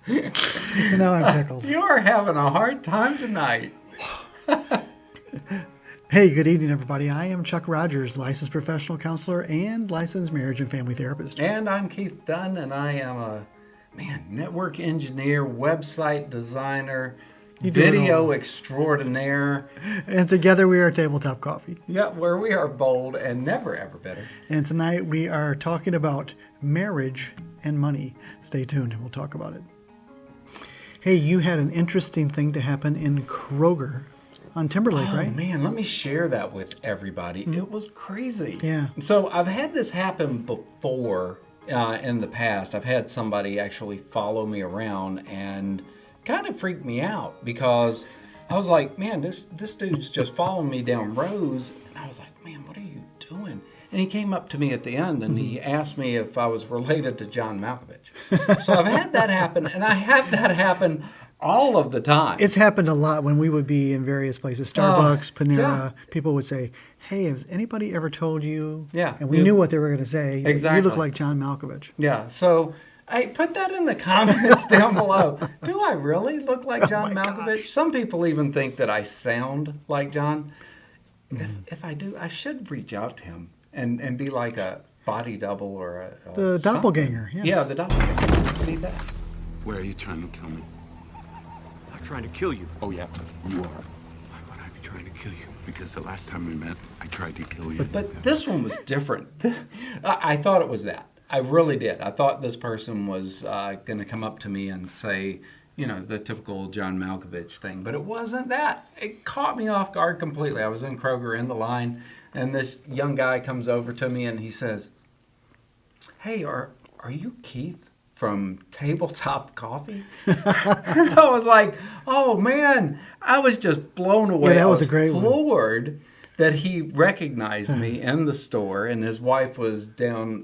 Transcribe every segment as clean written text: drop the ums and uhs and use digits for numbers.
Now I'm tickled. You are having a hard time tonight. Hey, good evening, everybody. I am Chuck Rogers, licensed professional counselor and licensed marriage and family therapist. And I'm Keith Dunn, and I am a network engineer, website designer, You do it video all. extraordinaire. And together we are Tabletop Coffee. Yeah, where we are bold and never ever bitter. And tonight we are talking about marriage and money. Stay tuned and we'll talk about it. Hey, you had an interesting thing to happen in Kroger on Timberlake, Oh right? man, let me share that with everybody. It was crazy. Yeah. So I've had this happen before in the past. I've had somebody actually follow me around and kind of freak me out because I was like, man, this dude's just following me down rows. And I was like, man, what are you doing? And he came up to me at the end and he asked me if I was related to John Malkovich. So I've had that happen, and I have that happen all of the time. It's happened a lot when we would be in various places, Starbucks, Panera. yeah. People would say, hey, has anybody ever told you? Yeah. And we knew what they were going to say. You Exactly. look like John Malkovich. Yeah, so I put that in the comments down below. Do I really look like John Malkovich? Some people even think that I sound like John. If I do, I should reach out to him and be like a body double or a The something. doppelganger, yes. Yeah, the doppelganger. See that? Where are you trying to kill me? I'm trying to kill you. Oh, yeah, you are. Why would I be trying to kill you? Because the last time we met, I tried to kill you. But this one was different. I thought it was that. I really did. I thought this person was going to come up to me and say, you know, the typical John Malkovich thing. But it wasn't that. It caught me off guard completely. I was in Kroger in the line, and this young guy comes over to me and he says, hey, are you Keith from Tabletop Coffee? And I was like, oh, man. I was just blown away. Yeah, that I was a great one. floored that he recognized me in the store, and his wife was down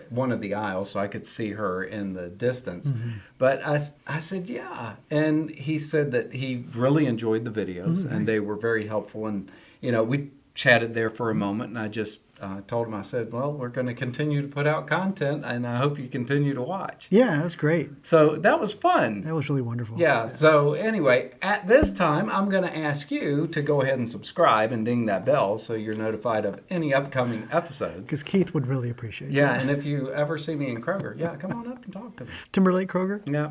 one of the aisles, so I could see her in the distance. But I said, yeah. And he said that he really enjoyed the videos, and they were very helpful. And, you know, we chatted there for a moment, and I just told him, I said, well, we're going to continue to put out content, and I hope you continue to watch. Yeah, that's great. So that was fun. That was really wonderful. Yeah, so anyway, at this time, I'm going to ask you to go ahead and subscribe and ding that bell so you're notified of any upcoming episodes. Because Keith would really appreciate Yeah, that. and if you ever see me in Kroger, yeah, come on up and talk to me. Timberlake Kroger? Yeah,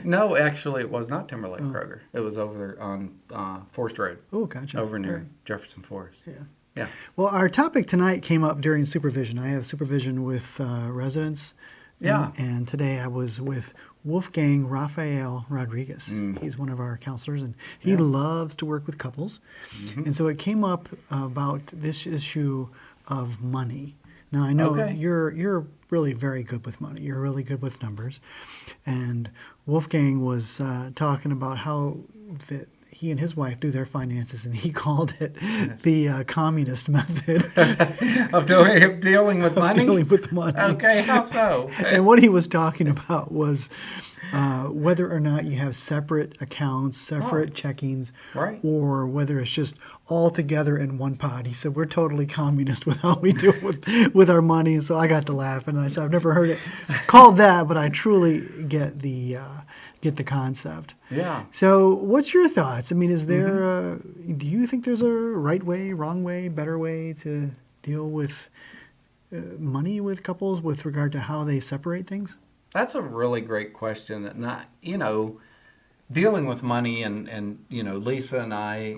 no, actually, it was not Timberlake Kroger. It was over there on Forest Road, Oh, gotcha. over near Right. Jefferson Forest. Yeah. Yeah. Well, our topic tonight came up during supervision. I have supervision with residents. Yeah. And today I was with Wolfgang Rafael Rodriguez. He's one of our counselors, and he loves to work with couples. And so it came up about this issue of money. Now, I know Okay. you're really very good with money. You're really good with numbers. And Wolfgang was talking about how that he and his wife do their finances, and he called it the communist method Of dealing with of money? dealing with money. Okay, how so? And what he was talking about was whether or not you have separate accounts, separate checkings, Right. or whether it's just all together in one pot. He said, we're totally communist with how we deal with our money. And so I got to laugh, and I said, I've never heard it called that, but I truly get the concept. Yeah. So what's your thoughts? I mean, is there, do you think there's a right way, wrong way, better way to deal with money with couples with regard to how they separate things? That's a really great question. And dealing with money and Lisa and I,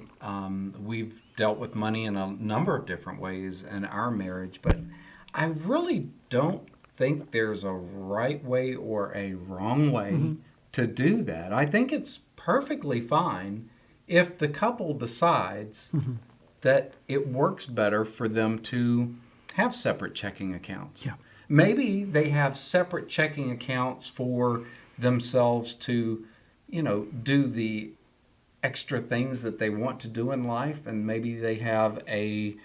we've dealt with money in a number of different ways in our marriage, but I really don't think there's a right way or a wrong way to do that. I think it's perfectly fine if the couple decides that it works better for them to have separate checking accounts. Yeah. Maybe they have separate checking accounts for themselves to, do the extra things that they want to do in life, and maybe they have a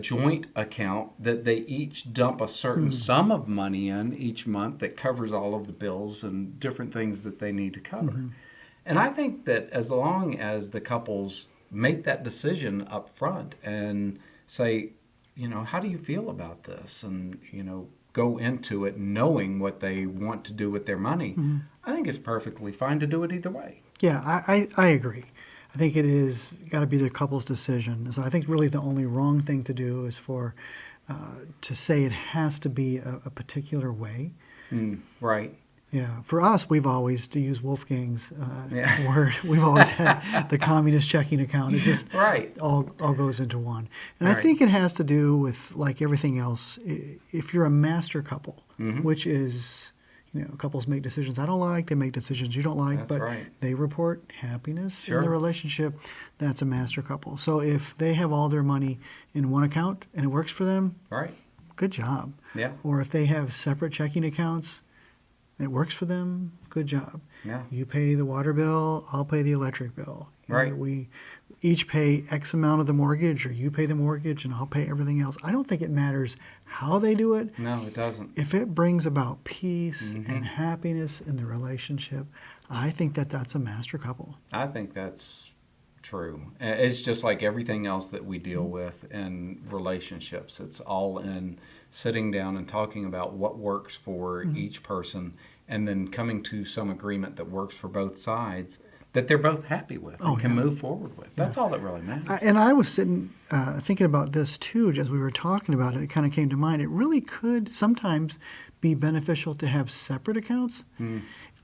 joint account that they each dump a certain sum of money in each month that covers all of the bills and different things that they need to cover. And I think that as long as the couples make that decision up front and say, how do you feel about this? And, go into it knowing what they want to do with their money, I think it's perfectly fine to do it either way. Yeah, I agree. I think it is got to be the couple's decision. So I think really the only wrong thing to do is for to say it has to be a particular way. Right. Yeah, for us, we've always, to use Wolfgang's Yeah. word, we've always had the communist checking account. It just Right. all goes into one. And I Right. think it has to do with, like everything else, if you're a master couple, Mm-hmm. which is, couples make decisions I don't like, they make decisions you don't like, That's but right. they report happiness in Sure. the relationship, that's a master couple. So if they have all their money in one account and it works for them, Right. good job. Yeah. Or if they have separate checking accounts and it works for them, good job. Yeah. You pay the water bill, I'll pay the electric bill. Right. We each pay X amount of the mortgage, or you pay the mortgage and I'll pay everything else. I don't think it matters how they do it. No, it doesn't. If it brings about peace Mm-hmm. and happiness in the relationship, I think that that's a master couple. I think that's true. It's just like everything else that we deal with in relationships. It's all in sitting down and talking about what works for each person and then coming to some agreement that works for both sides that they're both happy with and can move forward with. That's all that really matters. And I was sitting thinking about this too, as we were talking about it. It kind of came to mind. It really could sometimes be beneficial to have separate accounts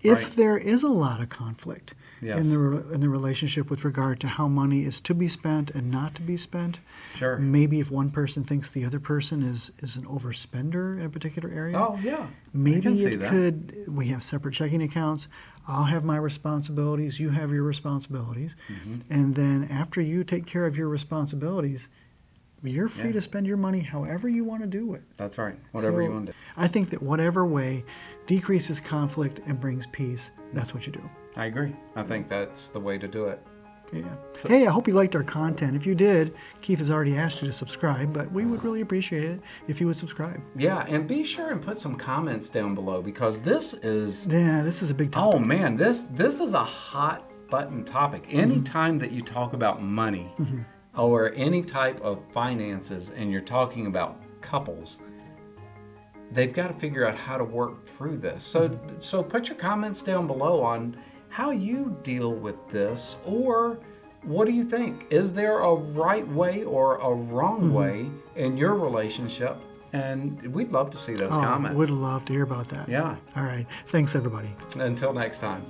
if Right. there is a lot of conflict Yes. in the relationship with regard to how money is to be spent and not to be spent. Sure. Maybe if one person thinks the other person is an overspender in a particular area. Oh, yeah. I can Maybe see it that. could, we have separate checking accounts. I'll have my responsibilities, you have your responsibilities. Mm-hmm. And then after you take care of your responsibilities, you're free Yeah. to spend your money however you want to do it. That's right. Whatever you So, want to do. I think that whatever way decreases conflict and brings peace, that's what you do. I agree. I think that's the way to do it. Yeah. Hey, I hope you liked our content. If you did, Keith has already asked you to subscribe, but we would really appreciate it if you would subscribe. Yeah, and be sure and put some comments down below because this is Yeah, this is a big topic. oh man, this is a hot button topic. Anytime that you talk about money or any type of finances and you're talking about couples, they've got to figure out how to work through this. So put your comments down below on how you deal with this, or what do you think? Is there a right way or a wrong way in your relationship? And we'd love to see those comments. Would love to hear about that. Yeah. All right. Thanks, everybody. Until next time.